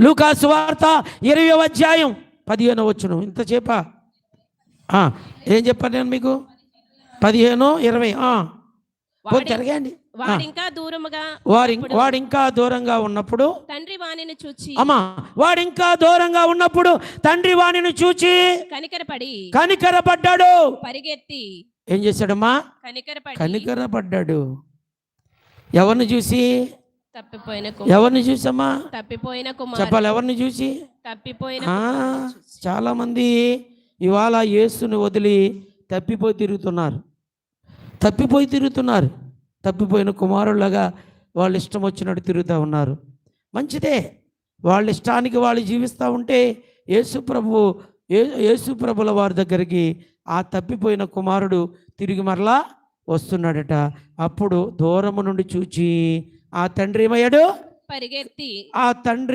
లూకా సువార్త 20వ అధ్యాయం 15వ వచనం. ఇంతసేపా ఏం చెప్పాను నేను మీకు? 15, 20 జరగండి. వాడింకా దూరంగా ఉన్నప్పుడు తండ్రి వానిని చూచి వాడింకా దూరంగా ఉన్నప్పుడు తండ్రి వానిని చూచి కనికరపడ్డాడు. పరిగెత్తి ఏం చేశాడమ్మా? కనికరపడ్డాడు. ఎవరిని చూసి? ఎవరిని చూసమ్మా? తప్పిపోయిన చెప్పాలి. ఎవరిని చూసి? తప్పిపోయిన. చాలా మంది ఇవాళ యేసుని వదిలి తప్పిపోయి తిరుగుతున్నారు. తప్పిపోయిన కుమారులాగా వాళ్ళు ఇష్టం వచ్చినట్టు తిరుగుతూ ఉన్నారు. మంచిదే, వాళ్ళ ఇష్టానికి వాళ్ళు జీవిస్తూ ఉంటే యేసు ప్రభుల వారి దగ్గరికి ఆ తప్పిపోయిన కుమారుడు తిరిగి మరలా వస్తున్నాడట. అప్పుడు దూరము నుండి చూచి ఆ తండ్రి ఏమయ్యాడు? పరిగెత్తి ఆ తండ్రి